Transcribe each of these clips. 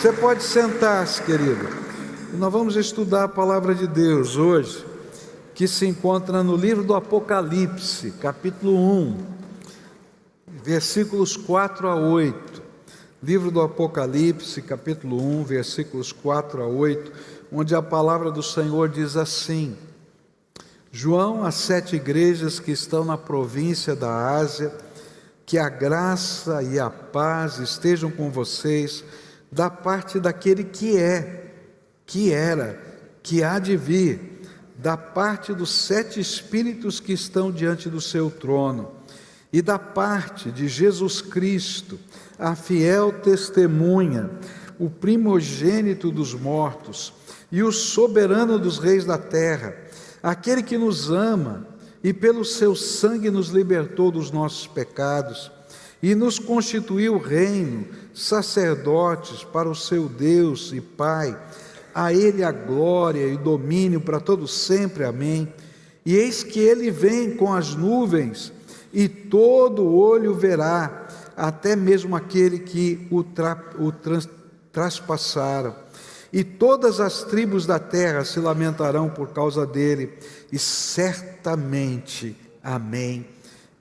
Você pode sentar-se, querido. Nós vamos estudar a palavra de Deus hoje, que se encontra no livro do Apocalipse, capítulo 1, versículos 4 a 8. Livro do Apocalipse, capítulo 1, versículos 4 a 8, onde a palavra do Senhor diz assim: João, às 7 igrejas que estão na província da Ásia, que a graça e a paz estejam com vocês, da parte daquele que é, que era, que há de vir, da parte dos 7 espíritos que estão diante do seu trono, e da parte de Jesus Cristo, a fiel testemunha, o primogênito dos mortos e o soberano dos reis da terra, aquele que nos ama e pelo seu sangue nos libertou dos nossos pecados e nos constituiu reino, sacerdotes para o seu Deus e Pai. A Ele a glória e domínio para todos sempre. Amém. E eis que Ele vem com as nuvens, e todo olho verá, até mesmo aquele que o traspassaram. E todas as tribos da terra se lamentarão por causa dele, e certamente, amém.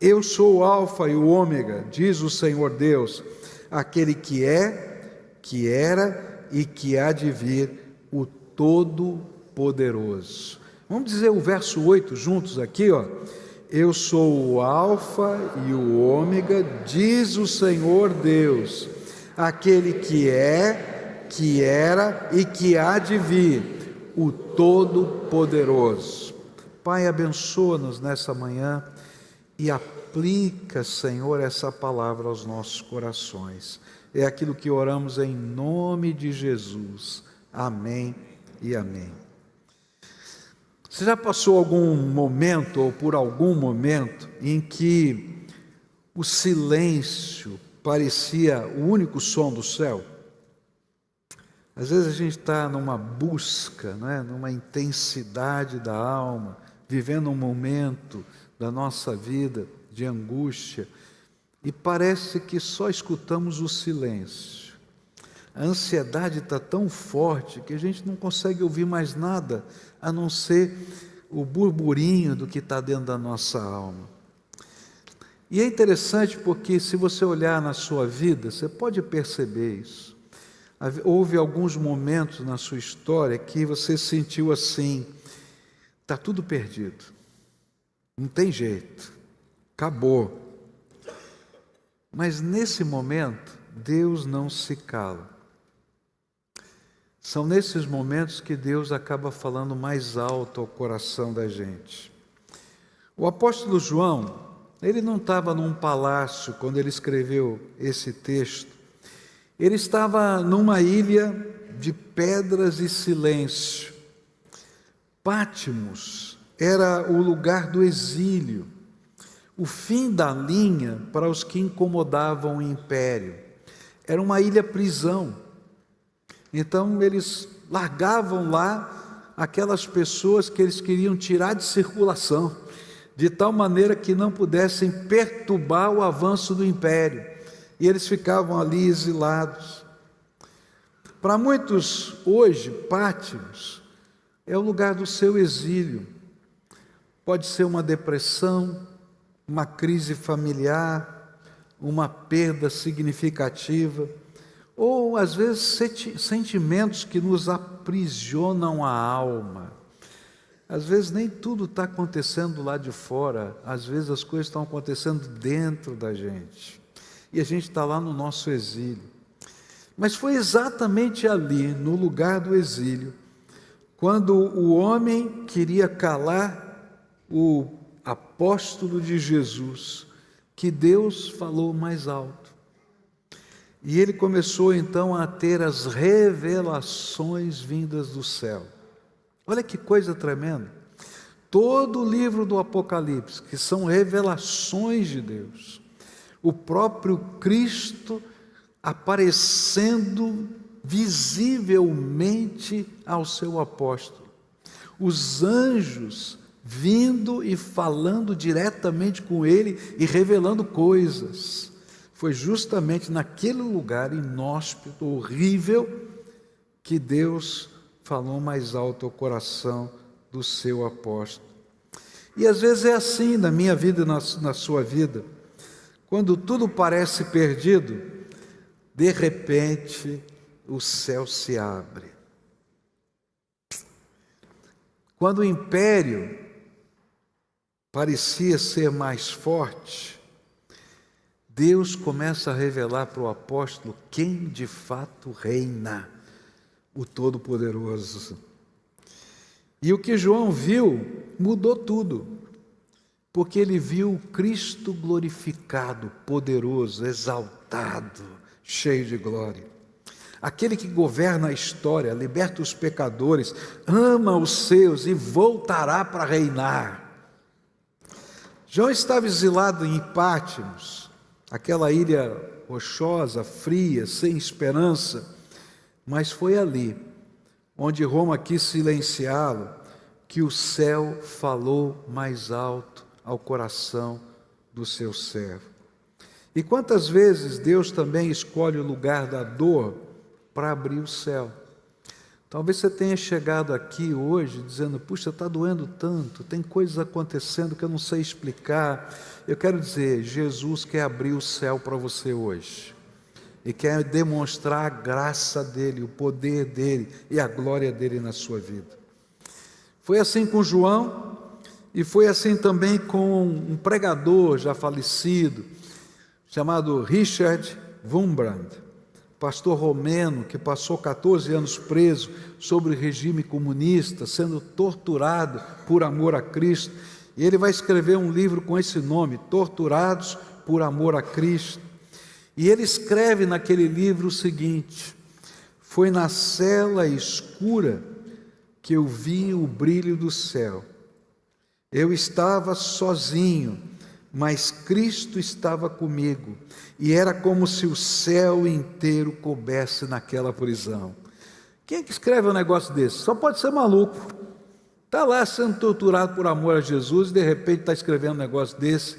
Eu sou o Alfa e o Ômega, diz o Senhor Deus, aquele que é, que era e que há de vir, o Todo-Poderoso. Vamos dizer o verso 8 juntos aqui, ó. Eu sou o Alfa e o Ômega, diz o Senhor Deus, aquele que é, que era e que há de vir, o Todo-Poderoso. Pai, abençoa-nos nessa manhã e aplica, Senhor, essa palavra aos nossos corações. É aquilo que oramos em nome de Jesus. Amém e amém. Você já passou algum momento, ou por algum momento, em que o silêncio parecia o único som do céu? Às vezes a gente está numa busca, não é? Numa intensidade da alma, vivendo um momento da nossa vida de angústia, e parece que só escutamos o silêncio. A ansiedade está tão forte que a gente não consegue ouvir mais nada, a não ser o burburinho do que está dentro da nossa alma. E é interessante porque, se você olhar na sua vida, você pode perceber isso. Houve alguns momentos na sua história que você sentiu assim: está tudo perdido, não tem jeito, acabou. Mas nesse momento, Deus não se cala. São nesses momentos que Deus acaba falando mais alto ao coração da gente. O apóstolo João, ele não estava num palácio quando ele escreveu esse texto. Ele estava numa ilha de pedras e silêncio. Pátimos era o lugar do exílio, o fim da linha para os que incomodavam o império. Era uma ilha-prisão. Então eles largavam lá aquelas pessoas que eles queriam tirar de circulação, de tal maneira que não pudessem perturbar o avanço do império. E eles ficavam ali exilados. Para muitos hoje, Pátimos é o lugar do seu exílio. Pode ser uma depressão, uma crise familiar, uma perda significativa, ou às vezes sentimentos que nos aprisionam a alma. Às vezes nem tudo está acontecendo lá de fora, às vezes as coisas estão acontecendo dentro da gente. E a gente está lá no nosso exílio. Mas foi exatamente ali, no lugar do exílio, quando o homem queria calar o apóstolo de Jesus, que Deus falou mais alto. E ele começou então a ter as revelações vindas do céu. Olha que coisa tremenda. Todo o livro do Apocalipse, que são revelações de Deus, o próprio Cristo aparecendo visivelmente ao seu apóstolo, os anjos vindo e falando diretamente com ele e revelando coisas. Foi justamente naquele lugar inóspito, horrível, que Deus falou mais alto ao coração do seu apóstolo. E às vezes é assim na minha vida e na sua vida. Quando tudo parece perdido, de repente o céu se abre. Quando o império parecia ser mais forte, Deus começa a revelar para o apóstolo quem de fato reina, o Todo-Poderoso. E o que João viu mudou tudo, porque ele viu o Cristo glorificado, poderoso, exaltado, cheio de glória. Aquele que governa a história, liberta os pecadores, ama os seus e voltará para reinar. João estava exilado em Patmos, aquela ilha rochosa, fria, sem esperança, mas foi ali, onde Roma quis silenciá-lo, que o céu falou mais alto ao coração do seu servo. E quantas vezes Deus também escolhe o lugar da dor para abrir o céu. Talvez você tenha chegado aqui hoje dizendo, puxa, está doendo tanto, tem coisas acontecendo que eu não sei explicar. Eu quero dizer, Jesus quer abrir o céu para você hoje. E quer demonstrar a graça dele, o poder dele e a glória dele na sua vida. Foi assim com João e foi assim também com um pregador já falecido, chamado Richard Wurmbrand, pastor romeno que passou 14 anos preso sob o regime comunista, sendo torturado por amor a Cristo. E ele vai escrever um livro com esse nome, Torturados por Amor a Cristo. E ele escreve naquele livro o seguinte: foi na cela escura que eu vi o brilho do céu. Eu estava sozinho, mas Cristo estava comigo, e era como se o céu inteiro coubesse naquela prisão. Quem é que escreve um negócio desse? Só pode ser maluco. Está lá sendo torturado por amor a Jesus e de repente está escrevendo um negócio desse.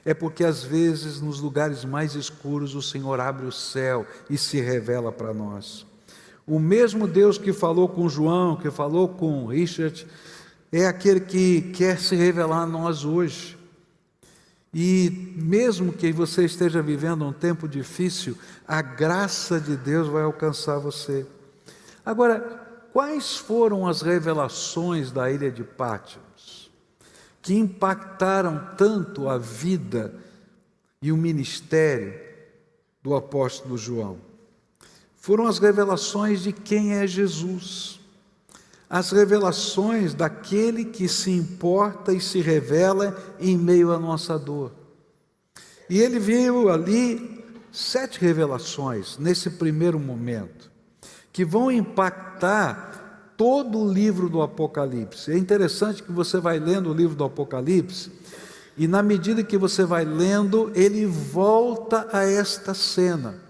É porque às vezes nos lugares mais escuros o Senhor abre o céu e se revela para nós. O mesmo Deus que falou com João, que falou com Richard, é aquele que quer se revelar a nós hoje. E mesmo que você esteja vivendo um tempo difícil, a graça de Deus vai alcançar você. Agora, quais foram as revelações da ilha de Patmos que impactaram tanto a vida e o ministério do apóstolo João? Foram as revelações de quem é Jesus, as revelações daquele que se importa e se revela em meio à nossa dor. E ele viu ali 7 revelações nesse primeiro momento, que vão impactar todo o livro do Apocalipse. É interessante que você vai lendo o livro do Apocalipse e na medida que você vai lendo, ele volta a esta cena.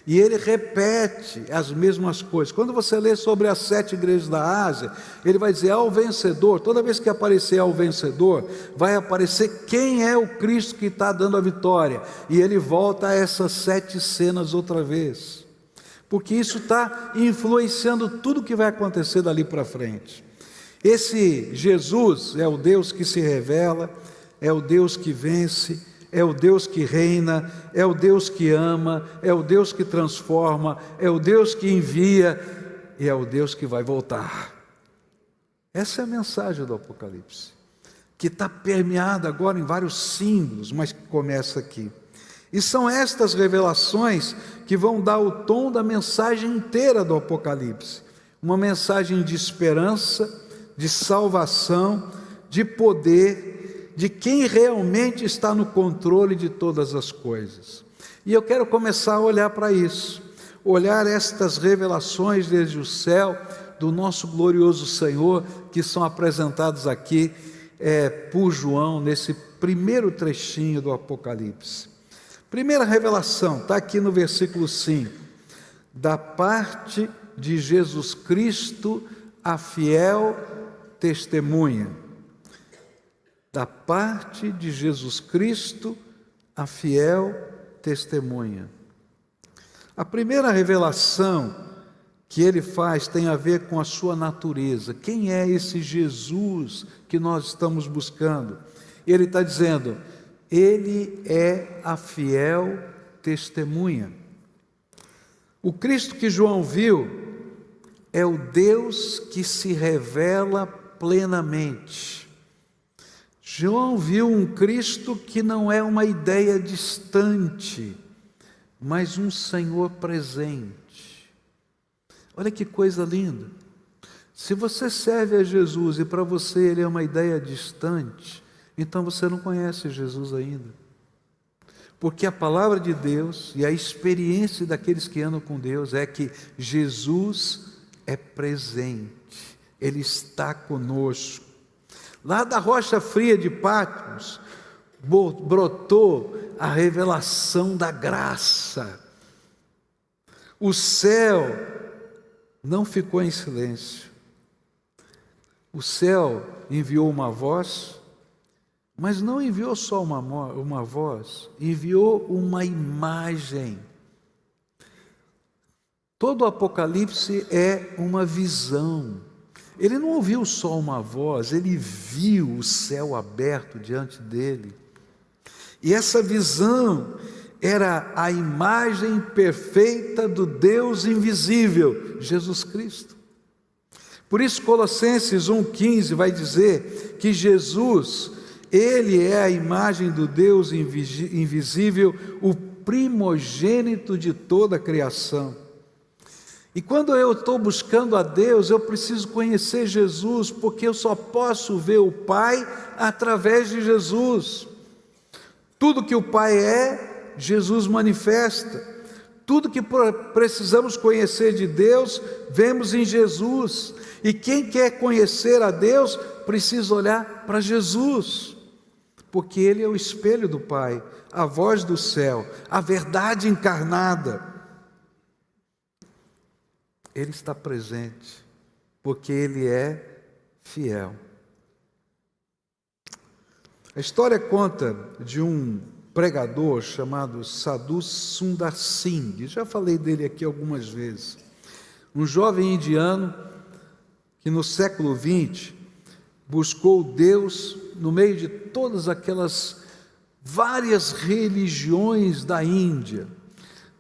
E ele repete as mesmas coisas. Quando você lê sobre as 7 igrejas da Ásia, ele vai dizer ao vencedor, toda vez que aparecer ao vencedor, vai aparecer quem é o Cristo que está dando a vitória. E ele volta a essas 7 cenas outra vez. Porque isso está influenciando tudo que vai acontecer dali para frente. Esse Jesus é o Deus que se revela, é o Deus que vence, é o Deus que reina, é o Deus que ama, é o Deus que transforma, é o Deus que envia e é o Deus que vai voltar. Essa é a mensagem do Apocalipse, que está permeada agora em vários símbolos, mas que começa aqui. E são estas revelações que vão dar o tom da mensagem inteira do Apocalipse. Uma mensagem de esperança, de salvação, de poder, de quem realmente está no controle de todas as coisas. E eu quero começar a olhar para isso, olhar estas revelações desde o céu, do nosso glorioso Senhor, que são apresentados aqui por João, nesse primeiro trechinho do Apocalipse. Primeira revelação, está aqui no versículo 5, da parte de Jesus Cristo, a fiel testemunha. Da parte de Jesus Cristo, a fiel testemunha. A primeira revelação que ele faz tem a ver com a sua natureza. Quem é esse Jesus que nós estamos buscando? Ele está dizendo, ele é a fiel testemunha. O Cristo que João viu é o Deus que se revela plenamente. João viu um Cristo que não é uma ideia distante, mas um Senhor presente. Olha que coisa linda. Se você serve a Jesus e para você ele é uma ideia distante, então você não conhece Jesus ainda. Porque a palavra de Deus e a experiência daqueles que andam com Deus é que Jesus é presente, Ele está conosco. Lá da rocha fria de Patmos, brotou a revelação da graça. O céu não ficou em silêncio. O céu enviou uma voz, mas não enviou só uma voz, enviou uma imagem. Todo o Apocalipse é uma visão. Ele não ouviu só uma voz, ele viu o céu aberto diante dele. E essa visão era a imagem perfeita do Deus invisível, Jesus Cristo. Por isso Colossenses 1,15 vai dizer que Jesus, ele é a imagem do Deus invisível, o primogênito de toda a criação. E quando eu estou buscando a Deus, eu preciso conhecer Jesus, porque eu só posso ver o Pai através de Jesus. Tudo que o Pai é, Jesus manifesta. Tudo que precisamos conhecer de Deus, vemos em Jesus. E quem quer conhecer a Deus, precisa olhar para Jesus, porque Ele é o espelho do Pai, a voz do céu, a verdade encarnada. Ele está presente, porque Ele é fiel. A história conta de um pregador chamado Sadhu Sundar Singh, já falei dele aqui algumas vezes. Um jovem indiano que no século XX buscou Deus no meio de todas aquelas várias religiões da Índia,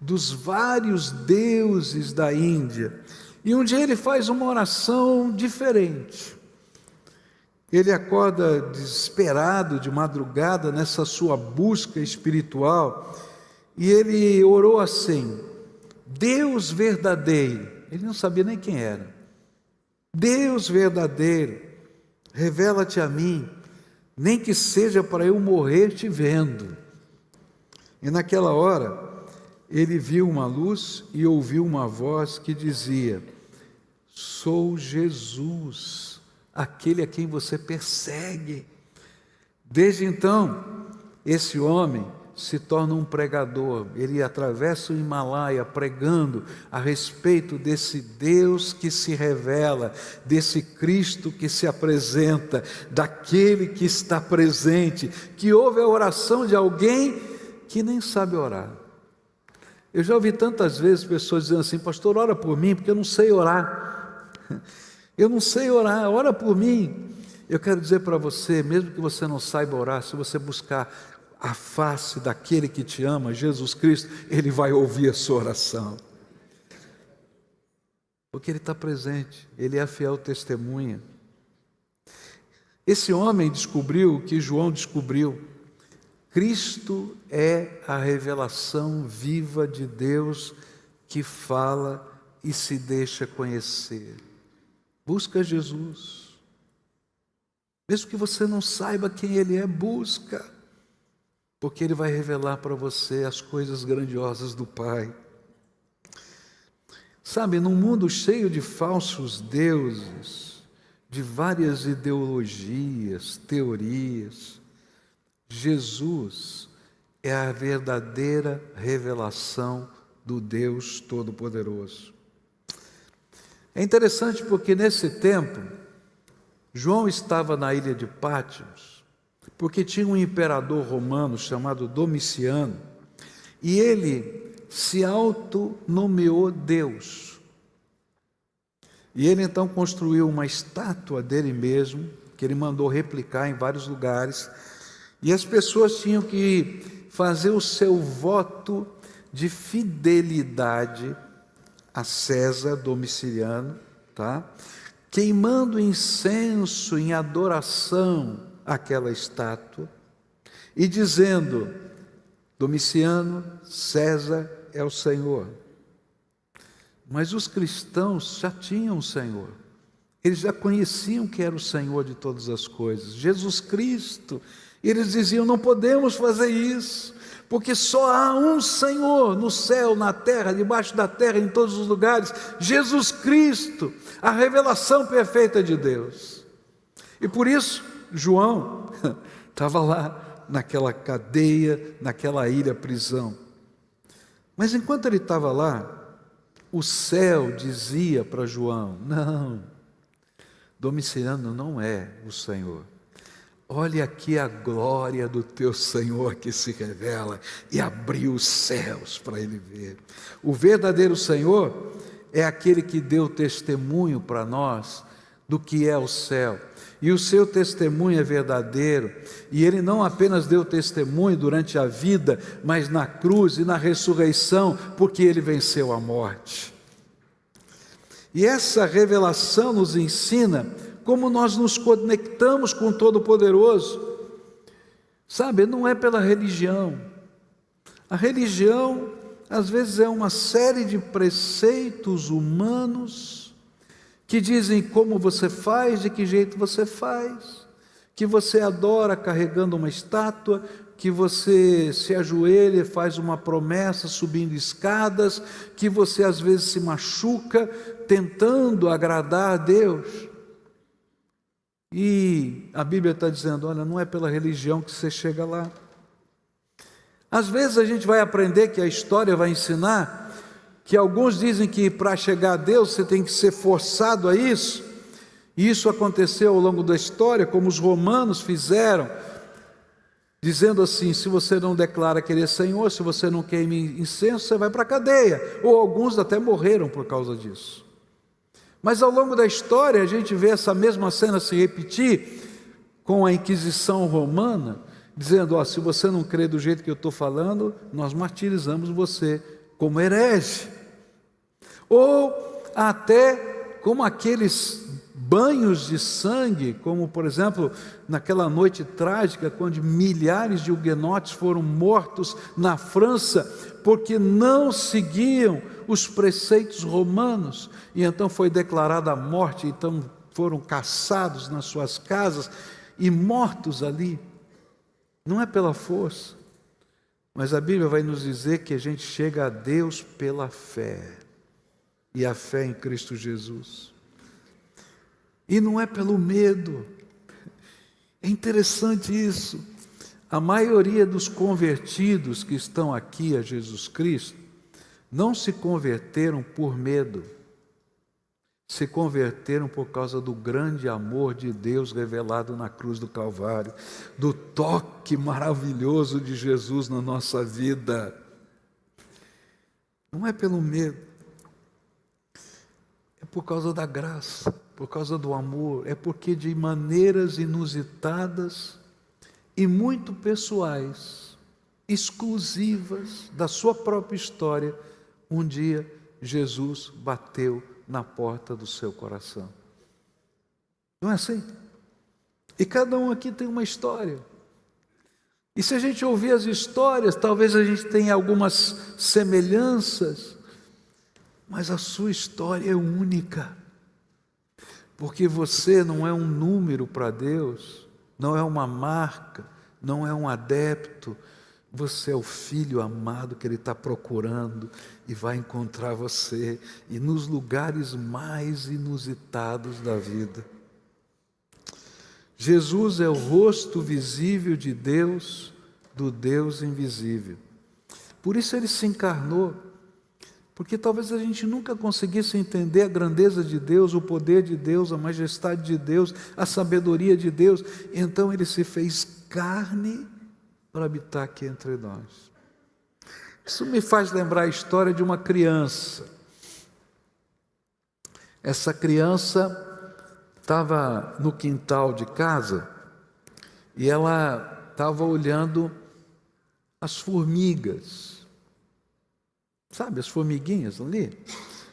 dos vários deuses da Índia. E um dia ele faz uma oração diferente. Ele acorda desesperado de madrugada nessa sua busca espiritual e ele orou assim: Deus verdadeiro. Ele não sabia nem quem era. Deus verdadeiro, revela-te a mim, nem que seja para eu morrer te vendo. E naquela hora ele viu uma luz e ouviu uma voz que dizia: sou Jesus, aquele a quem você persegue. Desde então, esse homem se torna um pregador. Ele atravessa o Himalaia pregando a respeito desse Deus que se revela, desse Cristo que se apresenta, daquele que está presente, que ouve a oração de alguém que nem sabe orar. Eu já ouvi tantas vezes pessoas dizendo assim: pastor, ora por mim, porque eu não sei orar. Eu não sei orar, ora por mim. Eu quero dizer para você, mesmo que você não saiba orar, se você buscar a face daquele que te ama, Jesus Cristo, Ele vai ouvir a sua oração. Porque Ele está presente, Ele é a fiel testemunha. Esse homem descobriu o que João descobriu: Cristo é a revelação viva de Deus que fala e se deixa conhecer. Busca Jesus. Mesmo que você não saiba quem Ele é, busca. Porque Ele vai revelar para você as coisas grandiosas do Pai. Sabe, num mundo cheio de falsos deuses, de várias ideologias, teorias, Jesus é a verdadeira revelação do Deus Todo-Poderoso. É interessante porque nesse tempo, João estava na ilha de Patmos, porque tinha um imperador romano chamado Domiciano, e ele se autonomeou Deus. E ele então construiu uma estátua dele mesmo, que ele mandou replicar em vários lugares, e as pessoas tinham que fazer o seu voto de fidelidade a César Domiciano, tá? Queimando incenso em adoração àquela estátua e dizendo: Domiciano, César é o Senhor. Mas os cristãos já tinham o Senhor, eles já conheciam que era o Senhor de todas as coisas, Jesus Cristo. E eles diziam: não podemos fazer isso, porque só há um Senhor no céu, na terra, debaixo da terra, em todos os lugares, Jesus Cristo, a revelação perfeita de Deus. E por isso, João estava lá naquela cadeia, naquela ilha prisão. Mas enquanto ele estava lá, o céu dizia para João: não, Domiciano não é o Senhor. Olha aqui a glória do teu Senhor que se revela, e abriu os céus para ele ver. O verdadeiro Senhor é aquele que deu testemunho para nós do que é o céu. E o seu testemunho é verdadeiro, e ele não apenas deu testemunho durante a vida, mas na cruz e na ressurreição, porque ele venceu a morte. E essa revelação nos ensina como nós nos conectamos com o Todo-Poderoso. Sabe, não é pela religião. A religião, às vezes, é uma série de preceitos humanos que dizem como você faz, de que jeito você faz, que você adora carregando uma estátua, que você se ajoelha e faz uma promessa subindo escadas, que você às vezes se machuca tentando agradar a Deus. E a Bíblia está dizendo: olha, não é pela religião que você chega lá. Às vezes a gente vai aprender, que a história vai ensinar, que alguns dizem que para chegar a Deus você tem que ser forçado a isso, e isso aconteceu ao longo da história, como os romanos fizeram, dizendo assim: se você não declara que Ele é Senhor, se você não queima incenso, você vai para a cadeia, ou alguns até morreram por causa disso. Mas ao longo da história a gente vê essa mesma cena se repetir com a Inquisição Romana, dizendo: ó, se você não crê do jeito que eu estou falando, nós martirizamos você como herege. Ou até como aqueles banhos de sangue, como por exemplo naquela noite trágica, quando milhares de huguenotes foram mortos na França, porque não seguiam os preceitos romanos, e então foi declarada a morte, então foram caçados nas suas casas e mortos ali. Não é pela força, mas a Bíblia vai nos dizer que a gente chega a Deus pela fé, e a fé em Cristo Jesus. E não é pelo medo. É interessante isso. A maioria dos convertidos que estão aqui a Jesus Cristo não se converteram por medo, se converteram por causa do grande amor de Deus revelado na cruz do Calvário, do toque maravilhoso de Jesus na nossa vida. Não é pelo medo, é por causa da graça, por causa do amor, é porque de maneiras inusitadas e muito pessoais, exclusivas da sua própria história, um dia Jesus bateu na porta do seu coração. Não é assim? E cada um aqui tem uma história. E se a gente ouvir as histórias, talvez a gente tenha algumas semelhanças, mas a sua história é única. Porque você não é um número para Deus, não é uma marca, não é um adepto. Você é o filho amado que Ele está procurando e vai encontrar você, e nos lugares mais inusitados da vida. Jesus é o rosto visível de Deus, do Deus invisível. Por isso Ele se encarnou, porque talvez a gente nunca conseguisse entender a grandeza de Deus, o poder de Deus, a majestade de Deus, a sabedoria de Deus. Então Ele se fez carne para habitar aqui entre nós. Isso me faz lembrar a história de uma criança. Essa criança estava no quintal de casa e ela estava olhando as formigas, sabe, as formiguinhas ali.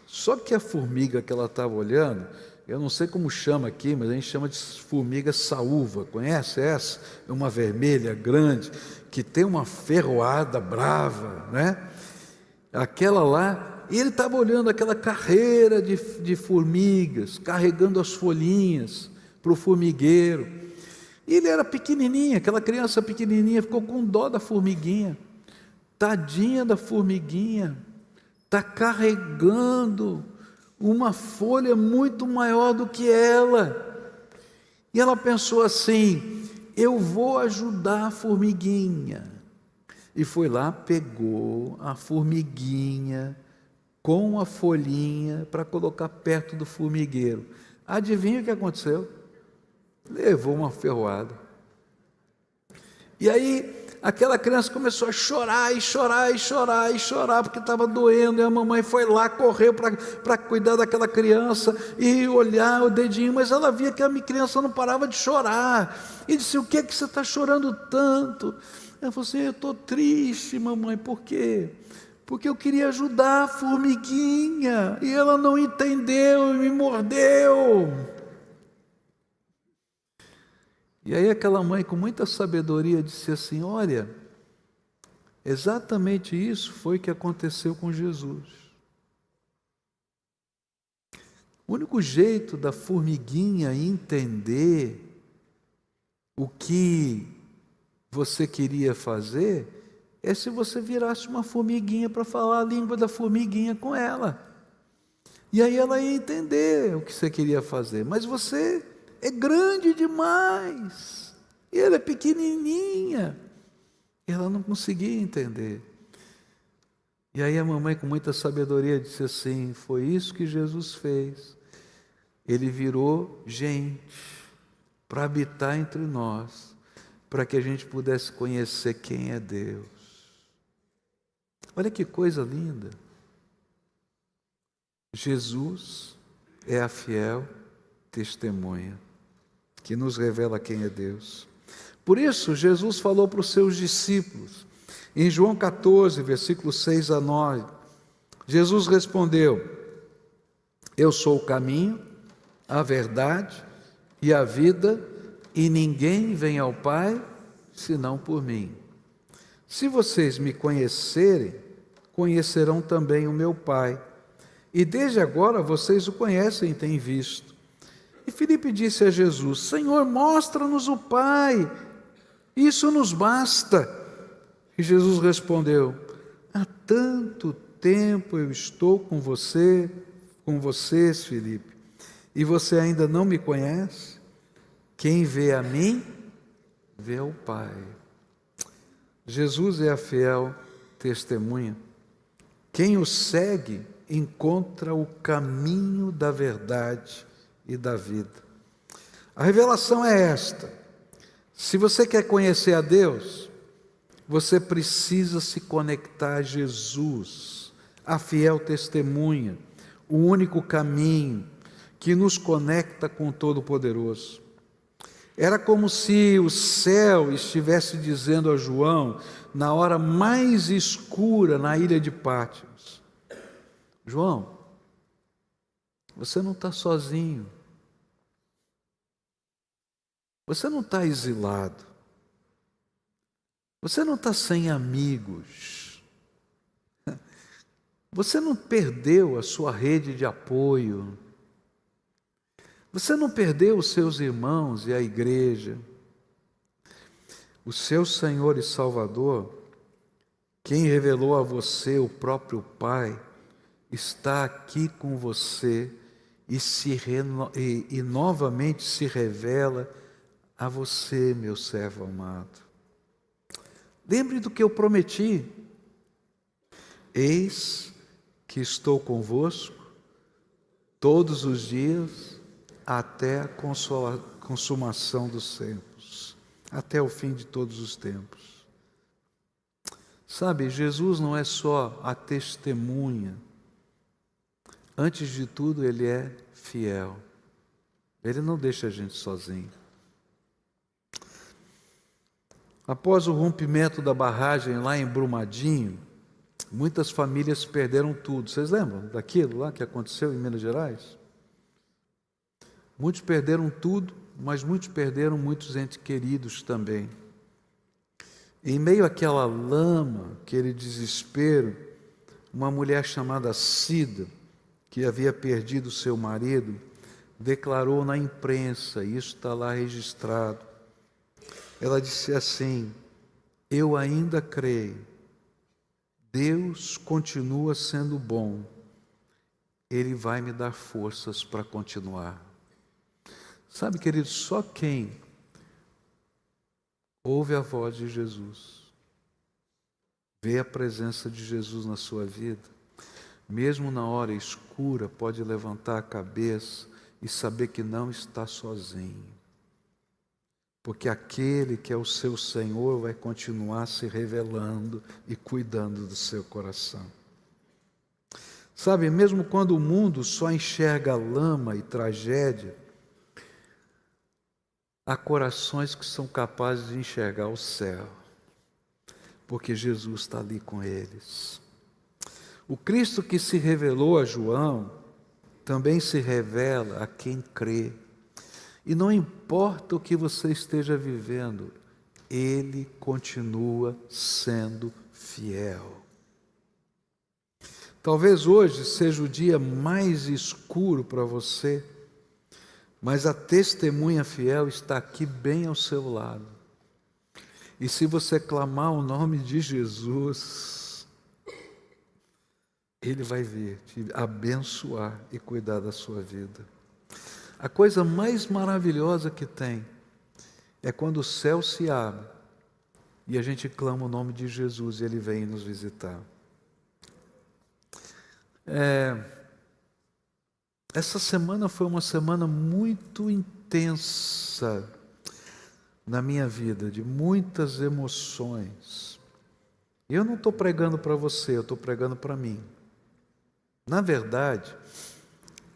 Só que a formiga que ela estava olhando, eu não sei como chama aqui, mas a gente chama de formiga saúva. Conhece essa? É uma vermelha grande, que tem uma ferroada brava, né? Aquela lá, e ele estava olhando aquela carreira de formigas, carregando as folhinhas para o formigueiro. E ele era pequenininho, aquela criança pequenininha, ficou com dó da formiguinha. Tadinha da formiguinha, está carregando uma folha muito maior do que ela. E ela pensou assim: eu vou ajudar a formiguinha. E foi lá, pegou a formiguinha com a folhinha para colocar perto do formigueiro. Adivinha o que aconteceu? Levou uma ferroada. E aí aquela criança começou a chorar e chorar e chorar e chorar, porque estava doendo, e a mamãe foi lá, correu para cuidar daquela criança e olhar o dedinho, mas ela via que a minha criança não parava de chorar, e disse: o que é que você está chorando tanto? Ela falou assim: eu estou triste, mamãe. Por quê? Porque eu queria ajudar a formiguinha, e ela não entendeu e me mordeu. E aí aquela mãe, com muita sabedoria, disse assim: olha, exatamente isso foi o que aconteceu com Jesus. O único jeito da formiguinha entender o que você queria fazer é se você virasse uma formiguinha para falar a língua da formiguinha com ela. E aí ela ia entender o que você queria fazer. Mas você é grande demais, e ela é pequenininha. Ela não conseguia entender. E aí a mamãe, com muita sabedoria, disse assim: foi isso que Jesus fez. Ele virou gente para habitar entre nós, para que a gente pudesse conhecer quem é Deus. Olha que coisa linda. Jesus é a fiel testemunha que nos revela quem é Deus. Por isso, Jesus falou para os seus discípulos, em João 14, versículos 6 a 9, Jesus respondeu: eu sou o caminho, a verdade e a vida, e ninguém vem ao Pai senão por mim. Se vocês me conhecerem, conhecerão também o meu Pai, e desde agora vocês o conhecem e têm visto. E Filipe disse a Jesus: Senhor, mostra-nos o Pai, isso nos basta. E Jesus respondeu: há tanto tempo eu estou com vocês, Filipe, e você ainda não me conhece? Quem vê a mim, vê ao Pai. Jesus é a fiel testemunha. Quem o segue encontra o caminho da verdade e da vida. A revelação é esta: se você quer conhecer a Deus, você precisa se conectar a Jesus, a fiel testemunha, o único caminho que nos conecta com o Todo-Poderoso. Era como se o céu estivesse dizendo a João, na hora mais escura na ilha de Patmos: João, você não está sozinho. Você não está exilado. Você não está sem amigos. Você não perdeu a sua rede de apoio. Você não perdeu os seus irmãos e a igreja. O seu Senhor e Salvador, quem revelou a você o próprio Pai, está aqui com você e novamente se revela a você, meu servo amado. Lembre do que eu prometi: eis que estou convosco todos os dias até a consumação dos tempos, até o fim de todos os tempos. Sabe, Jesus não é só a testemunha, Antes de tudo, Ele é fiel. Ele não deixa a gente sozinho. Após o rompimento da barragem lá em Brumadinho, muitas famílias perderam tudo. Vocês lembram daquilo lá que aconteceu em Minas Gerais? Muitos perderam tudo, mas muitos perderam muitos entes queridos também. Em meio àquela lama, aquele desespero, uma mulher chamada Cida, que havia perdido seu marido, declarou na imprensa, isso está lá registrado. Ela disse assim: eu ainda creio, Deus continua sendo bom, Ele vai me dar forças para continuar. Sabe, querido, só quem ouve a voz de Jesus, vê a presença de Jesus na sua vida, mesmo na hora escura, pode levantar a cabeça e saber que não está sozinho. Porque aquele que é o seu Senhor vai continuar se revelando e cuidando do seu coração. Sabe, mesmo quando o mundo só enxerga lama e tragédia, há corações que são capazes de enxergar o céu, porque Jesus está ali com eles. O Cristo que se revelou a João também se revela a quem crê. E não importa o que você esteja vivendo, Ele continua sendo fiel. Talvez hoje seja o dia mais escuro para você, mas a testemunha fiel está aqui bem ao seu lado. E se você clamar o nome de Jesus, Ele vai vir te abençoar e cuidar da sua vida. A coisa mais maravilhosa que tem é quando o céu se abre e a gente clama o nome de Jesus e Ele vem nos visitar. Essa semana foi uma semana muito intensa na minha vida, de muitas emoções. Eu não estou pregando para você, eu estou pregando para mim. Na verdade,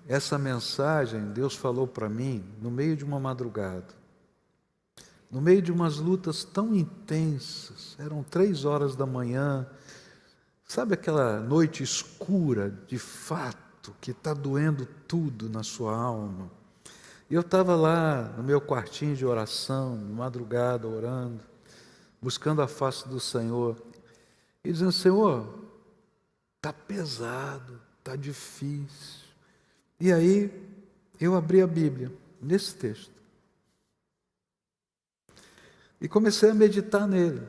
essa mensagem Deus falou para mim no meio de uma madrugada, no meio de umas lutas tão intensas. Eram 3 horas da manhã, sabe aquela noite escura de fato, que está doendo tudo na sua alma. E eu estava lá no meu quartinho de oração, de madrugada, orando, buscando a face do Senhor, e dizendo: Senhor, está pesado, está difícil. E aí eu abri a Bíblia, nesse texto, e comecei a meditar nele.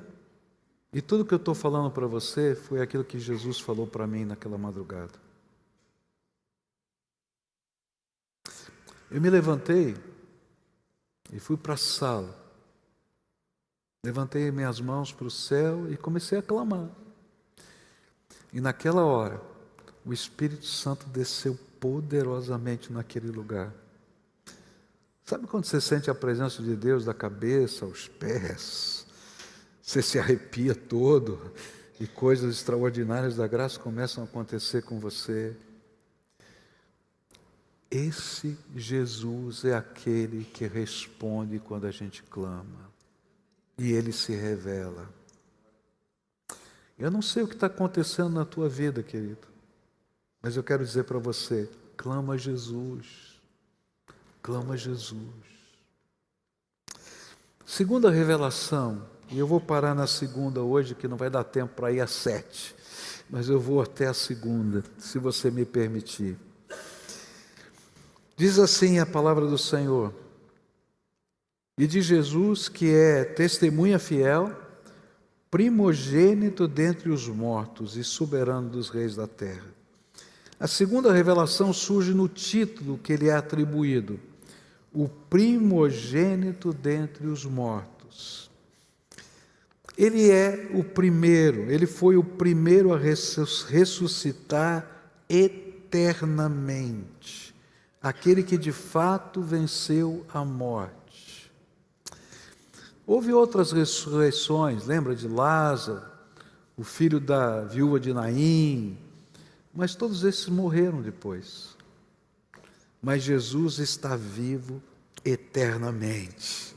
E tudo que eu estou falando para você foi aquilo que Jesus falou para mim naquela madrugada. Eu me levantei e fui para a sala. Levantei minhas mãos para o céu e comecei a clamar. E naquela hora, o Espírito Santo desceu poderosamente naquele lugar. Sabe quando você sente a presença de Deus da cabeça aos pés? Você se arrepia todo e coisas extraordinárias da graça começam a acontecer com você. Esse Jesus é aquele que responde quando a gente clama. E Ele se revela. Eu não sei o que está acontecendo na tua vida, querido, mas eu quero dizer para você: clama a Jesus. Clama a Jesus. Segunda revelação, e eu vou parar na segunda hoje, que não vai dar tempo para ir às 7, mas eu vou até a segunda, se você me permitir. Diz assim a palavra do Senhor: e de Jesus, que é testemunha fiel, primogênito dentre os mortos e soberano dos reis da terra. A segunda revelação surge no título que lhe é atribuído: o primogênito dentre os mortos. Ele é o primeiro, ele foi o primeiro a ressuscitar eternamente. Aquele que de fato venceu a morte. Houve outras ressurreições, lembra de Lázaro, o filho da viúva de Naim, Mas todos esses morreram depois. Mas Jesus está vivo eternamente.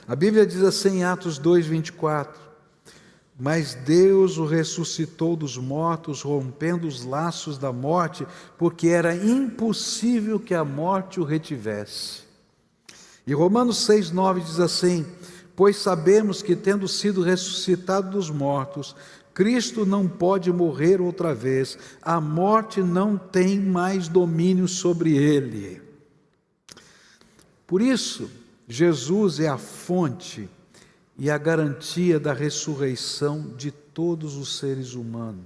A Bíblia diz assim em Atos 2:24: mas Deus o ressuscitou dos mortos, rompendo os laços da morte, porque era impossível que a morte o retivesse. E Romanos 6:9 diz assim: pois sabemos que, tendo sido ressuscitado dos mortos, Cristo não pode morrer outra vez, a morte não tem mais domínio sobre ele. Por isso, Jesus é a fonte e a garantia da ressurreição de todos os seres humanos.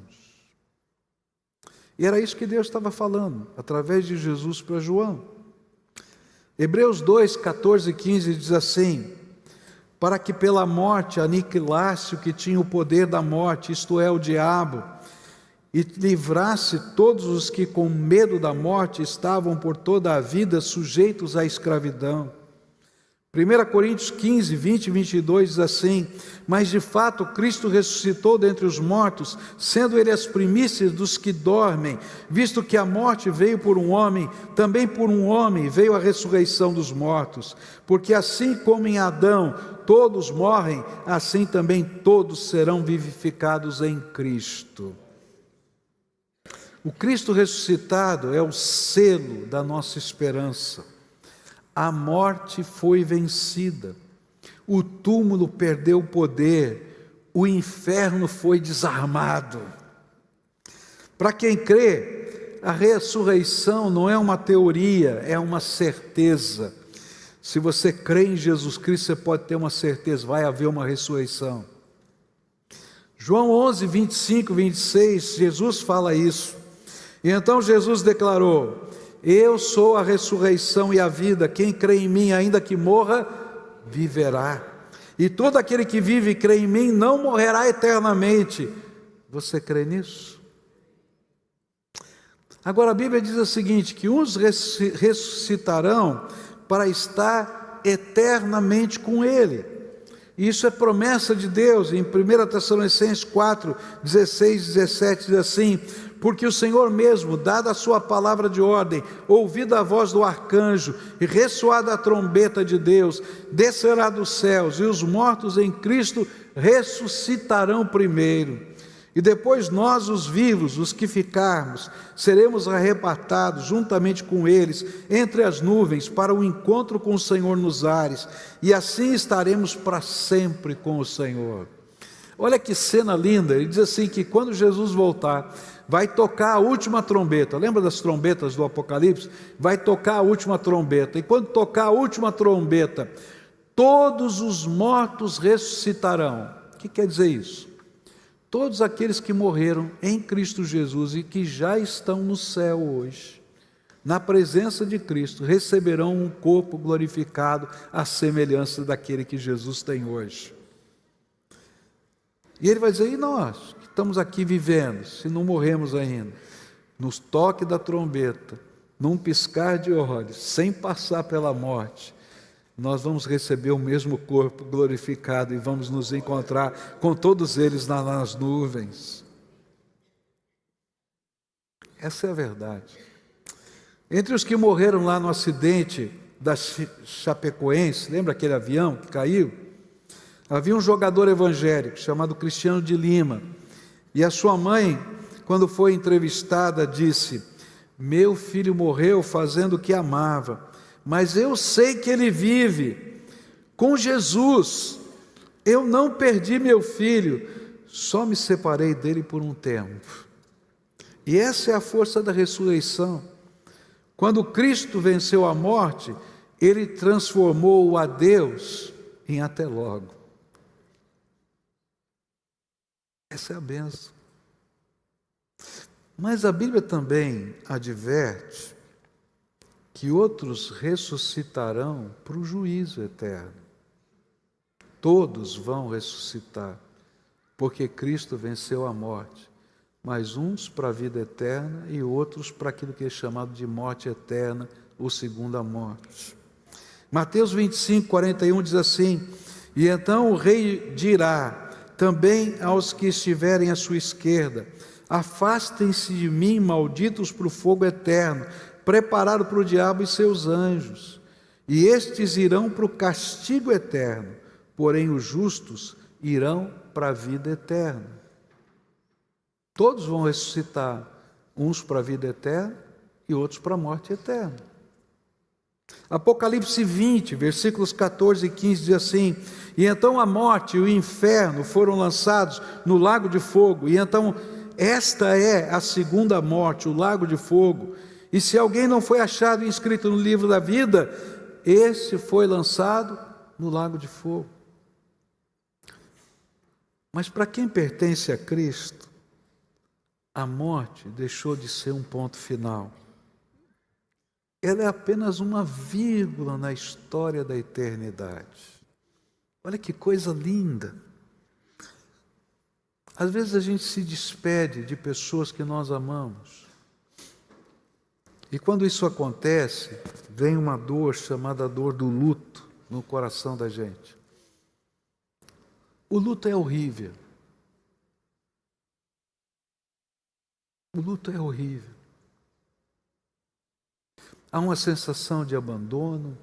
E era isso que Deus estava falando, através de Jesus para João. Hebreus 2:14-15 diz assim: para que pela morte aniquilasse o que tinha o poder da morte, isto é, o diabo, e livrasse todos os que com medo da morte estavam por toda a vida sujeitos à escravidão. 1 Coríntios 15, 20 e 22 diz assim: mas de fato Cristo ressuscitou dentre os mortos, sendo ele as primícias dos que dormem, visto que a morte veio por um homem, também por um homem veio a ressurreição dos mortos. Porque assim como em Adão todos morrem, assim também todos serão vivificados em Cristo. O Cristo ressuscitado é o selo da nossa esperança. A morte foi vencida, o túmulo perdeu o poder, o inferno foi desarmado. Para quem crê, a ressurreição não é uma teoria, é uma certeza. Se você crê em Jesus Cristo, você pode ter uma certeza, vai haver uma ressurreição. João 11, 25, 26, Jesus fala isso. E então Jesus declarou: eu sou a ressurreição e a vida, quem crê em mim, ainda que morra, viverá. E todo aquele que vive e crê em mim não morrerá eternamente. Você crê nisso? Agora a Bíblia diz o seguinte, que uns ressuscitarão para estar eternamente com Ele. Isso é promessa de Deus. Em 1 Tessalonicenses 4, 16 e 17 diz assim: porque o Senhor mesmo, dada a sua palavra de ordem, ouvida a voz do arcanjo e ressoada a trombeta de Deus, descerá dos céus, e os mortos em Cristo ressuscitarão primeiro. E depois nós, os vivos, os que ficarmos, seremos arrebatados juntamente com eles entre as nuvens para o encontro com o Senhor nos ares, e assim estaremos para sempre com o Senhor. Olha que cena linda. Ele diz assim que quando Jesus voltar, vai tocar a última trombeta. Lembra das trombetas do Apocalipse? Vai tocar a última trombeta. E quando tocar a última trombeta, todos os mortos ressuscitarão. O que quer dizer isso? Todos aqueles que morreram em Cristo Jesus e que já estão no céu hoje, na presença de Cristo, receberão um corpo glorificado à semelhança daquele que Jesus tem hoje. E ele vai dizer: e nós que estamos aqui vivendo, se não morremos ainda, nos toque da trombeta, num piscar de olhos, sem passar pela morte, nós vamos receber o mesmo corpo glorificado e vamos nos encontrar com todos eles nas nuvens. Essa é a verdade. Entre os que morreram lá no acidente da Chapecoense, lembra aquele avião que caiu? Havia um jogador evangélico chamado Cristiano de Lima, e a sua mãe, quando foi entrevistada, disse: meu filho morreu fazendo o que amava, mas eu sei que ele vive com Jesus. Eu não perdi meu filho, só me separei dele por um tempo. E essa é a força da ressurreição. Quando Cristo venceu a morte, ele transformou o adeus em até logo. Essa é a bênção. Mas a Bíblia também adverte que outros ressuscitarão para o juízo eterno. Todos vão ressuscitar, porque Cristo venceu a morte, mas uns para a vida eterna e outros para aquilo que é chamado de morte eterna, ou segunda morte. Mateus 25, 41 diz assim: e então o rei dirá também aos que estiverem à sua esquerda: Afastem-se de mim, malditos, para o fogo eterno, preparado para o diabo e seus anjos. E estes irão para o castigo eterno, porém os justos irão para a vida eterna. Todos vão ressuscitar, uns para a vida eterna e outros para a morte eterna. Apocalipse 20, versículos 14 e 15 diz assim: e então a morte e o inferno foram lançados no lago de fogo, e então esta é a segunda morte, o lago de fogo. E se alguém não foi achado inscrito no livro da vida, esse foi lançado no lago de fogo. Mas para quem pertence a Cristo, a morte deixou de ser um ponto final. Ela é apenas uma vírgula na história da eternidade. Olha que coisa linda. Às vezes a gente se despede de pessoas que nós amamos. E quando isso acontece, vem uma dor chamada dor do luto no coração da gente. O luto é horrível. O luto é horrível. Há uma sensação de abandono,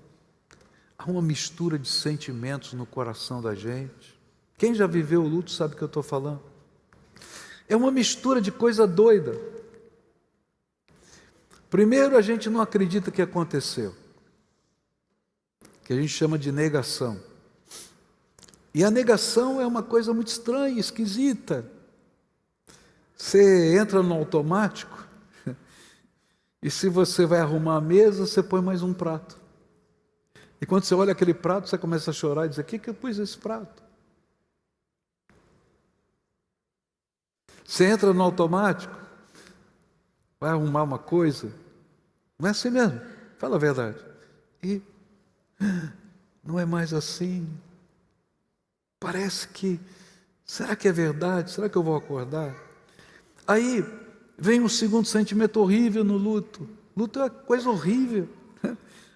há uma mistura de sentimentos no coração da gente. Quem já viveu o luto sabe o que eu estou falando. É uma mistura de coisa doida. Primeiro, a gente não acredita que aconteceu, que a gente chama de negação. E a negação é uma coisa muito estranha, esquisita. Você entra no automático e se você vai arrumar a mesa, você põe mais um prato. E quando você olha aquele prato, você começa a chorar e diz: o que eu pus nesse prato? Você entra no automático, vai arrumar uma coisa, não é assim mesmo, fala a verdade. E não é mais assim. Parece que, será que é verdade? Será que eu vou acordar? Aí vem um segundo sentimento horrível no luto. Luto é uma coisa horrível.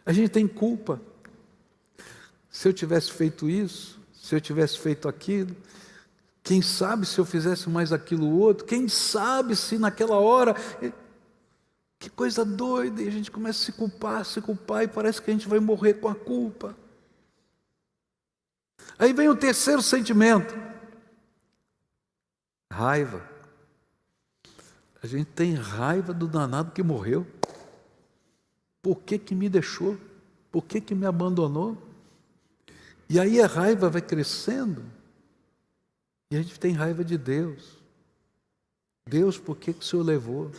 A gente tem culpa. Se eu tivesse feito isso, se eu tivesse feito aquilo, quem sabe se eu fizesse mais aquilo outro, quem sabe se naquela hora... Que coisa doida, e a gente começa a se culpar, e parece que a gente vai morrer com a culpa. Aí vem o terceiro sentimento, raiva. A gente tem raiva do danado que morreu. Por que me deixou? Por que me abandonou? E aí a raiva vai crescendo, e a gente tem raiva de Deus. Deus, por que o Senhor levou?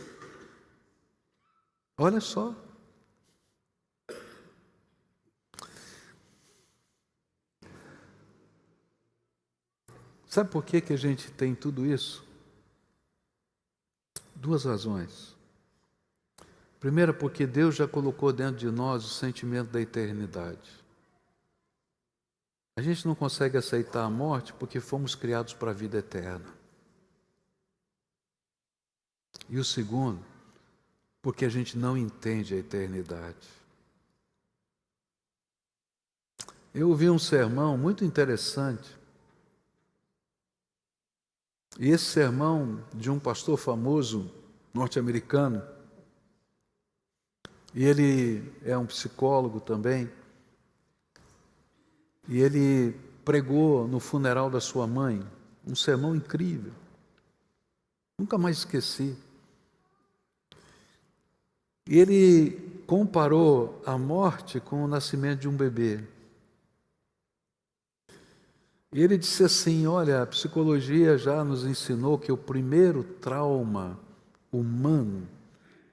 Olha só. Sabe por que a gente tem tudo isso? Duas razões. Primeira, porque Deus já colocou dentro de nós o sentimento da eternidade. A gente não consegue aceitar a morte porque fomos criados para a vida eterna. E o segundo, porque a gente não entende a eternidade. Eu ouvi um sermão muito interessante. E esse sermão de um pastor famoso norte-americano, e ele é um psicólogo também, e ele pregou no funeral da sua mãe um sermão incrível. Nunca mais esqueci. E ele comparou a morte com o nascimento de um bebê. E ele disse assim: olha, a psicologia já nos ensinou que o primeiro trauma humano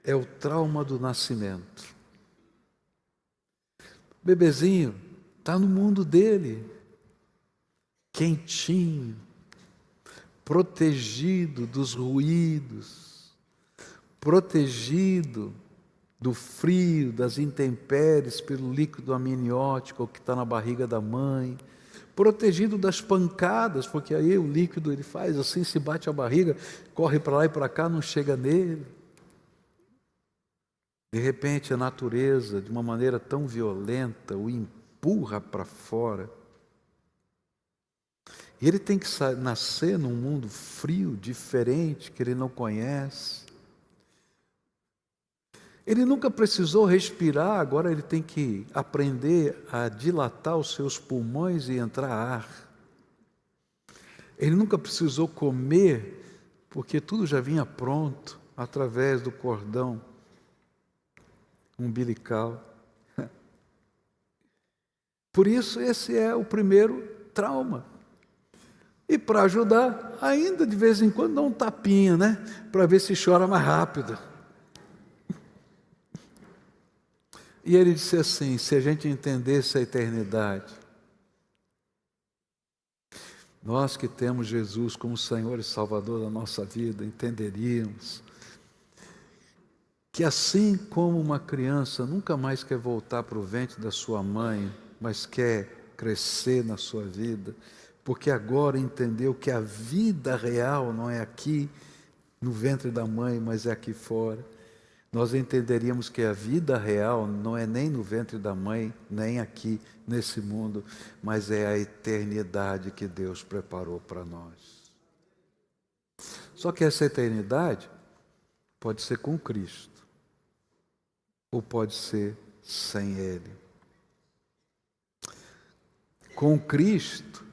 é o trauma do nascimento. O bebezinho está no mundo dele, quentinho, protegido dos ruídos, protegido do frio, das intempéries, pelo líquido amniótico que está na barriga da mãe, protegido das pancadas, porque aí o líquido ele faz assim, se bate a barriga, corre para lá e para cá, não chega nele. De repente a natureza, de uma maneira tão violenta, o empurra para fora. E ele tem que nascer num mundo frio, diferente, que ele não conhece. Ele nunca precisou respirar, agora ele tem que aprender a dilatar os seus pulmões e entrar ar. Ele nunca precisou comer, porque tudo já vinha pronto através do cordão umbilical. Por isso, esse é o primeiro trauma. E para ajudar, ainda de vez em quando dá um tapinha, né? Para ver se chora mais rápido. E ele disse assim: se a gente entendesse a eternidade, nós que temos Jesus como Senhor e Salvador da nossa vida, entenderíamos que assim como uma criança nunca mais quer voltar para o ventre da sua mãe, mas quer crescer na sua vida, porque agora entendeu que a vida real não é aqui no ventre da mãe, mas é aqui fora. Nós entenderíamos que a vida real não é nem no ventre da mãe, nem aqui nesse mundo, mas é a eternidade que Deus preparou para nós. Só que essa eternidade pode ser com Cristo, ou pode ser sem Ele. Com Cristo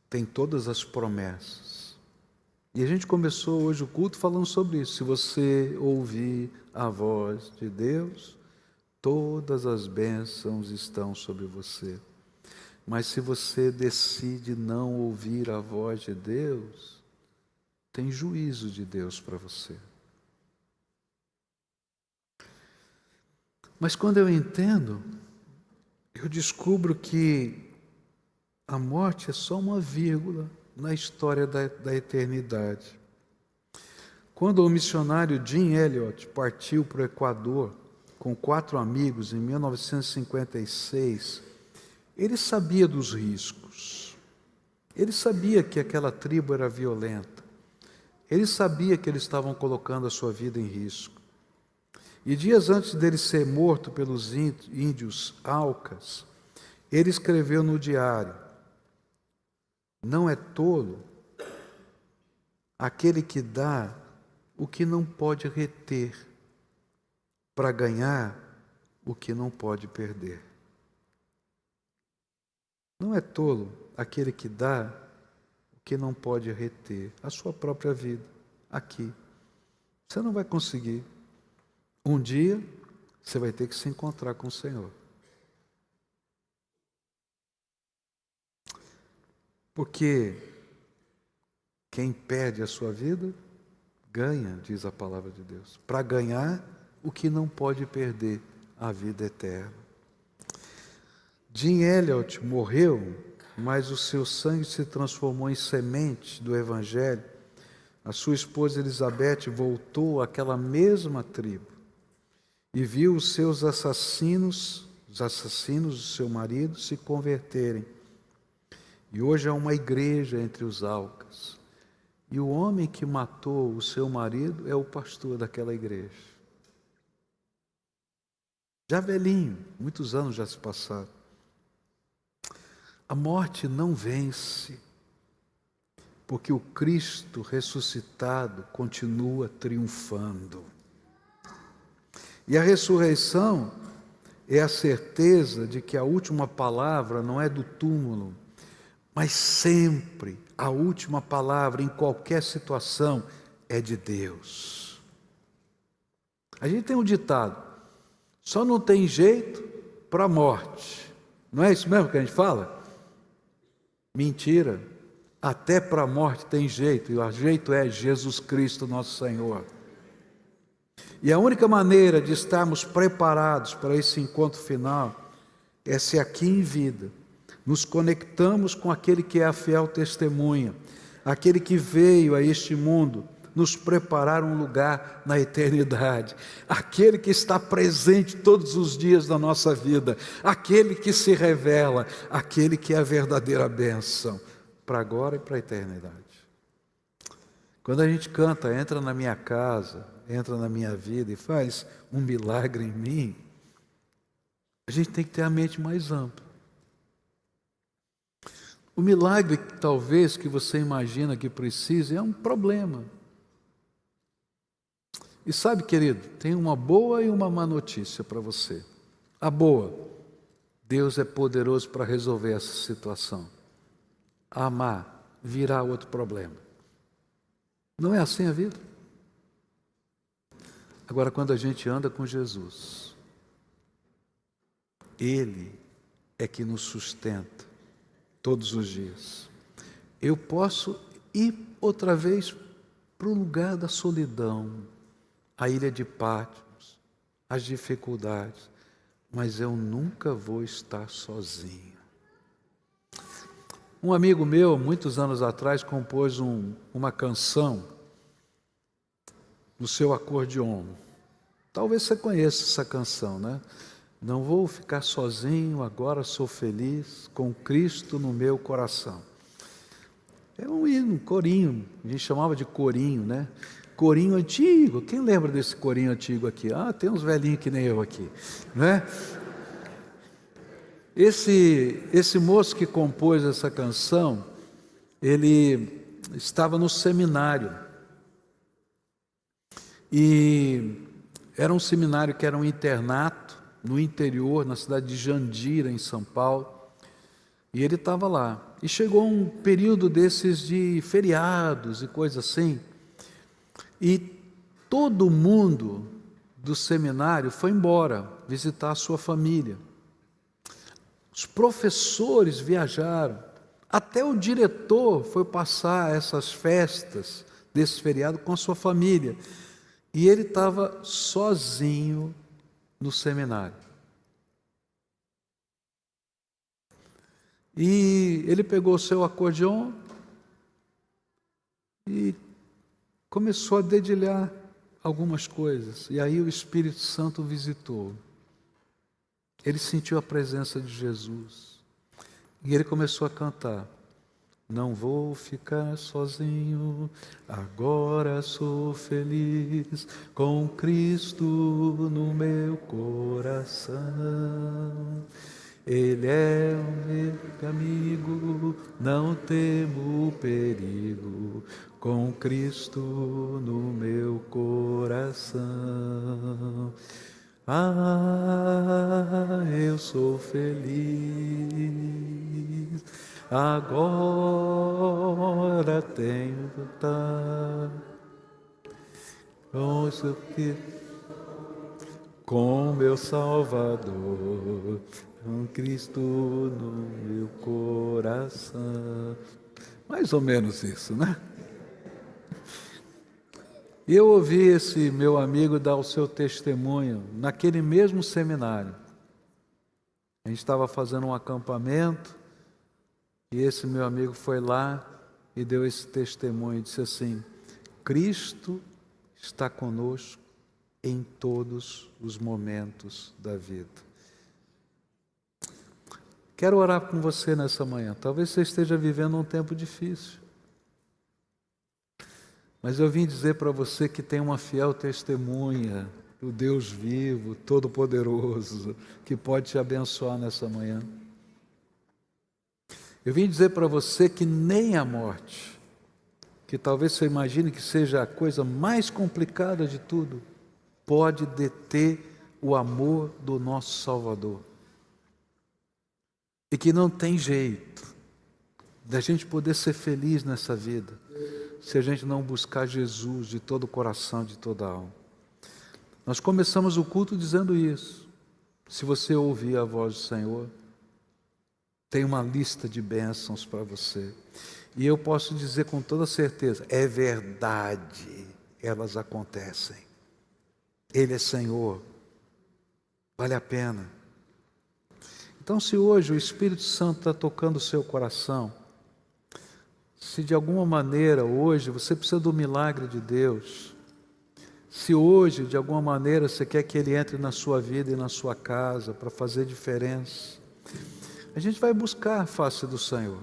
tem todas as promessas. E a gente começou hoje o culto falando sobre isso. Se você ouvir a voz de Deus, todas as bênçãos estão sobre você. Mas se você decide não ouvir a voz de Deus, tem juízo de Deus para você. Mas quando eu entendo, eu descubro que a morte é só uma vírgula na história da eternidade. Quando o missionário Jim Elliot partiu para o Equador com 4 amigos em 1956, ele sabia dos riscos. Ele sabia que aquela tribo era violenta. Ele sabia que eles estavam colocando a sua vida em risco. E dias antes dele ser morto pelos índios Aucas, ele escreveu no diário: não é tolo aquele que dá o que não pode reter, para ganhar o que não pode perder. Não é tolo aquele que dá o que não pode reter, a sua própria vida, aqui. Você não vai conseguir. Um dia, você vai ter que se encontrar com o Senhor. Porque quem perde a sua vida, ganha, diz a palavra de Deus, para ganhar o que não pode perder, a vida eterna. Jim Elliot morreu, mas o seu sangue se transformou em semente do Evangelho. A sua esposa Elizabeth voltou àquela mesma tribo e viu os seus assassinos, os assassinos do seu marido, se converterem. E hoje há uma igreja entre os Aucas. E o homem que matou o seu marido é o pastor daquela igreja. Já velhinho, muitos anos já se passaram. A morte não vence, porque o Cristo ressuscitado continua triunfando. E a ressurreição é a certeza de que a última palavra não é do túmulo, mas sempre a última palavra em qualquer situação é de Deus. A gente tem um ditado: só não tem jeito para a morte. Não é isso mesmo que a gente fala? Mentira. Até para a morte tem jeito, e o jeito é Jesus Cristo, nosso Senhor. E a única maneira de estarmos preparados para esse encontro final é se aqui em vida nos conectamos com aquele que é a fiel testemunha, aquele que veio a este mundo nos preparar um lugar na eternidade, aquele que está presente todos os dias da nossa vida, aquele que se revela, aquele que é a verdadeira bênção, para agora e para a eternidade. Quando a gente canta, entra na minha casa, entra na minha vida e faz um milagre em mim, a gente tem que ter a mente mais ampla. O milagre, talvez, que você imagina que precise, é um problema. E sabe, querido, tem uma boa e uma má notícia para você. A boa, Deus é poderoso para resolver essa situação. A má, virá outro problema. Não é assim a vida? Agora, quando a gente anda com Jesus, Ele é que nos sustenta todos os dias. Eu posso ir outra vez para o lugar da solidão, a ilha de Patmos, as dificuldades, mas eu nunca vou estar sozinho. Um amigo meu, muitos anos atrás, compôs uma canção no seu acordeon. Talvez você conheça essa canção, né? Não vou ficar sozinho, agora sou feliz, com Cristo no meu coração. É um hino, um corinho, a gente chamava de corinho, né? Corinho antigo, quem lembra desse corinho antigo aqui? Ah, tem uns velhinhos que nem eu aqui, né? Esse moço que compôs essa canção, ele estava no seminário, e era um seminário que era um internato, no interior, na cidade de Jandira, em São Paulo, e ele estava lá. E chegou um período desses de feriados e coisas assim, e todo mundo do seminário foi embora visitar a sua família. Os professores viajaram, até o diretor foi passar essas festas desse feriado com a sua família, e ele estava sozinho no seminário. E ele pegou o seu acordeon e começou a dedilhar algumas coisas. E aí o Espírito Santo o visitou. Ele sentiu a presença de Jesus. E ele começou a cantar. Não vou ficar sozinho, agora sou feliz, com Cristo no meu coração. Ele é o meu amigo, não temo o perigo, com Cristo no meu coração. Ah, eu sou feliz, agora tenho vontade, com meu Salvador, com Cristo no meu coração. Mais ou menos isso, né? E eu ouvi esse meu amigo dar o seu testemunho naquele mesmo seminário. A gente estava fazendo um acampamento e esse meu amigo foi lá e deu esse testemunho, disse assim: Cristo está conosco em todos os momentos da vida. Quero orar com você nessa manhã. Talvez você esteja vivendo um tempo difícil, mas eu vim dizer para você que tem uma fiel testemunha do Deus vivo, todo-poderoso, que pode te abençoar nessa manhã. Eu vim dizer para você que nem a morte, que talvez você imagine que seja a coisa mais complicada de tudo, pode deter o amor do nosso Salvador. E que não tem jeito da gente poder ser feliz nessa vida se a gente não buscar Jesus de todo o coração, de toda a alma. Nós começamos o culto dizendo isso. Se você ouvir a voz do Senhor, tem uma lista de bênçãos para você. E eu posso dizer com toda certeza, é verdade, elas acontecem. Ele é Senhor, vale a pena. Então, se hoje o Espírito Santo está tocando o seu coração, se de alguma maneira hoje você precisa do milagre de Deus, se hoje de alguma maneira você quer que Ele entre na sua vida e na sua casa para fazer diferença, a gente vai buscar a face do Senhor.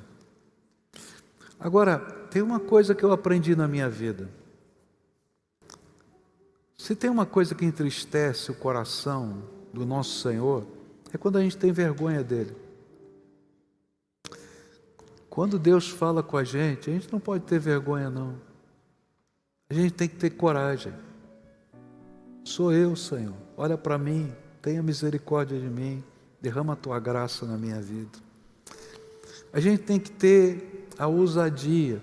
Agora, tem uma coisa que eu aprendi na minha vida. Se tem uma coisa que entristece o coração do nosso Senhor, é quando a gente tem vergonha dEle. Quando Deus fala com a gente não pode ter vergonha não. A gente tem que ter coragem. Sou eu, Senhor, olha para mim, tenha misericórdia de mim, derrama a tua graça na minha vida. A gente tem que ter a ousadia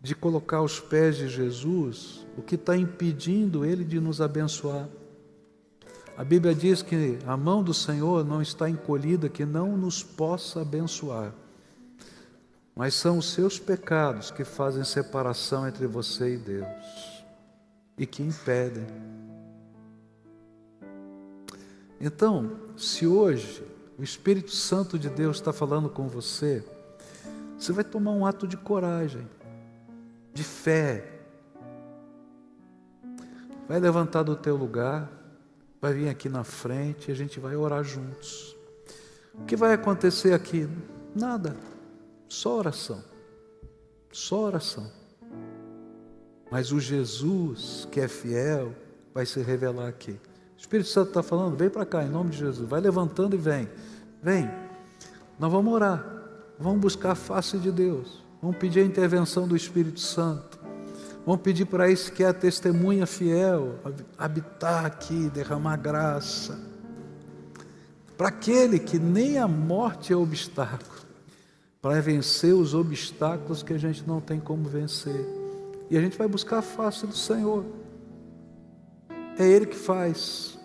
de colocar aos pés de Jesus o que está impedindo Ele de nos abençoar. A Bíblia diz que a mão do Senhor não está encolhida, que não nos possa abençoar. Mas são os seus pecados que fazem separação entre você e Deus e que impedem. Então, se hoje o Espírito Santo de Deus está falando com você, você vai tomar um ato de coragem, de fé. Vai levantar do teu lugar, vai vir aqui na frente e a gente vai orar juntos. O que vai acontecer aqui? Nada. Só oração, só oração. Mas o Jesus que é fiel vai se revelar aqui. O Espírito Santo está falando, vem para cá em nome de Jesus, vai levantando e vem, nós vamos orar, vamos buscar a face de Deus, vamos pedir a intervenção do Espírito Santo, vamos pedir para esse que é a testemunha fiel, habitar aqui, derramar graça, para aquele que nem a morte é obstáculo, para vencer os obstáculos que a gente não tem como vencer. E a gente vai buscar a face do Senhor. É Ele que faz.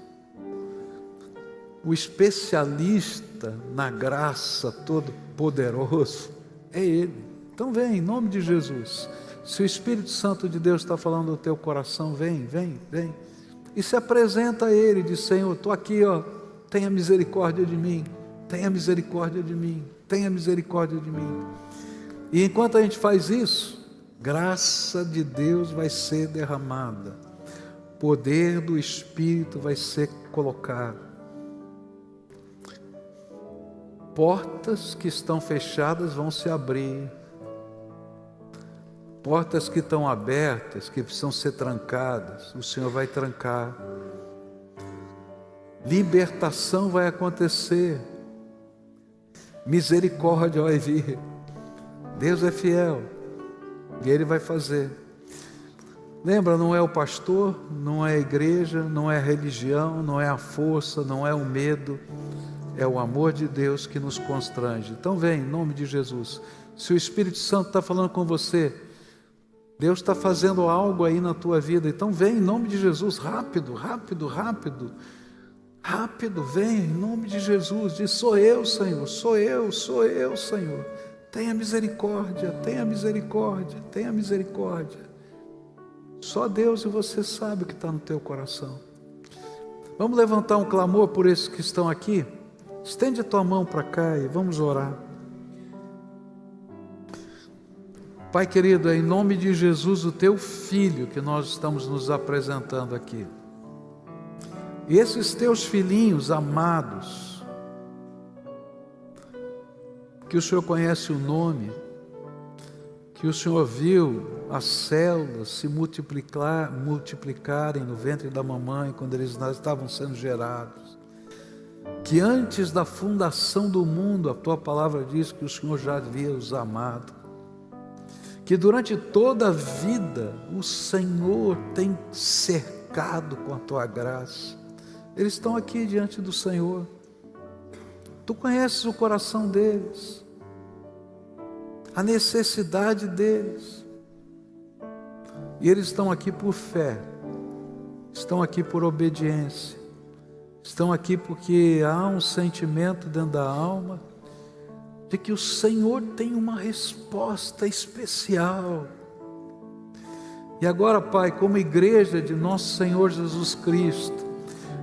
O especialista na graça todo-poderoso é Ele. Então vem, em nome de Jesus. Se o Espírito Santo de Deus está falando no teu coração, vem. E se apresenta a Ele, diz, Senhor, estou aqui, tenha misericórdia de mim, tenha misericórdia de mim. Tenha misericórdia de mim. E enquanto a gente faz isso, graça de Deus vai ser derramada, poder do Espírito vai ser colocado. Portas que estão fechadas vão se abrir. Portas que estão abertas, que precisam ser trancadas, o Senhor vai trancar. Libertação vai acontecer. Misericórdia vai vir. Deus é fiel e Ele vai fazer. Lembra, não é o pastor, não é a igreja, não é a religião, não é a força, não é o medo, é o amor de Deus que nos constrange. Então vem, em nome de Jesus. Se o Espírito Santo está falando com você, Deus está fazendo algo aí na tua vida, então vem em nome de Jesus, rápido, vem em nome de Jesus, diz, sou eu, Senhor, Senhor, tenha misericórdia, só Deus e você sabe o que está no teu coração. Vamos levantar um clamor por esses que estão aqui, estende a tua mão para cá e vamos orar. Pai querido, é em nome de Jesus, o teu Filho, que nós estamos nos apresentando aqui. E esses teus filhinhos amados, que o Senhor conhece o nome, que o Senhor viu as células se multiplicarem no ventre da mamãe, quando eles estavam sendo gerados, que antes da fundação do mundo, a tua palavra diz que o Senhor já havia os amado, que durante toda a vida o Senhor tem cercado com a tua graça. Eles estão aqui diante do Senhor. Tu conheces o coração deles, a necessidade deles. E eles estão aqui por fé, estão aqui por obediência, estão aqui porque há um sentimento dentro da alma de que o Senhor tem uma resposta especial. E agora, Pai, como igreja de nosso Senhor Jesus Cristo,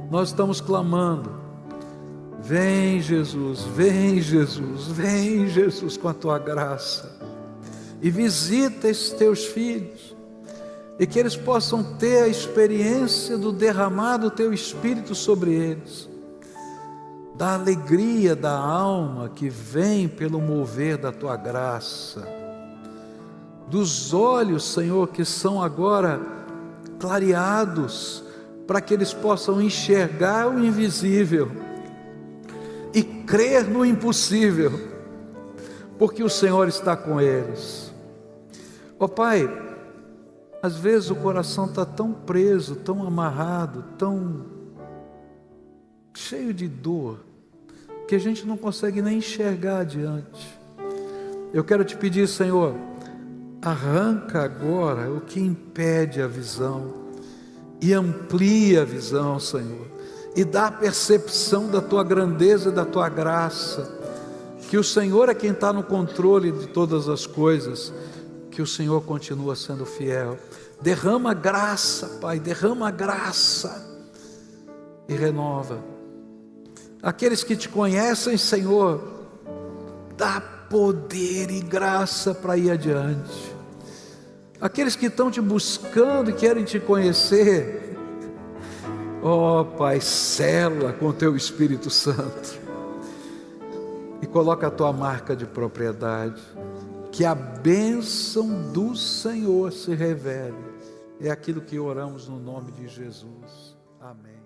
nós estamos clamando, vem Jesus com a tua graça, e visita esses teus filhos, e que eles possam ter a experiência do derramado teu Espírito sobre eles, da alegria da alma que vem pelo mover da tua graça, dos olhos, Senhor, que são agora clareados, para que eles possam enxergar o invisível e crer no impossível, porque o Senhor está com eles. Ó Pai, às vezes o coração está tão preso, tão amarrado, tão cheio de dor, que a gente não consegue nem enxergar adiante. Eu quero te pedir, Senhor, arranca agora o que impede a visão e amplia a visão, Senhor, e dá a percepção da Tua grandeza e da Tua graça, que o Senhor é quem está no controle de todas as coisas, que o Senhor continua sendo fiel. Derrama graça, Pai, derrama graça e renova. Aqueles que te conhecem, Senhor, dá poder e graça para ir adiante. Aqueles que estão te buscando e querem te conhecer, ó Pai, sela com o Teu Espírito Santo e coloca a Tua marca de propriedade, que a bênção do Senhor se revele. É aquilo que oramos no nome de Jesus. Amém.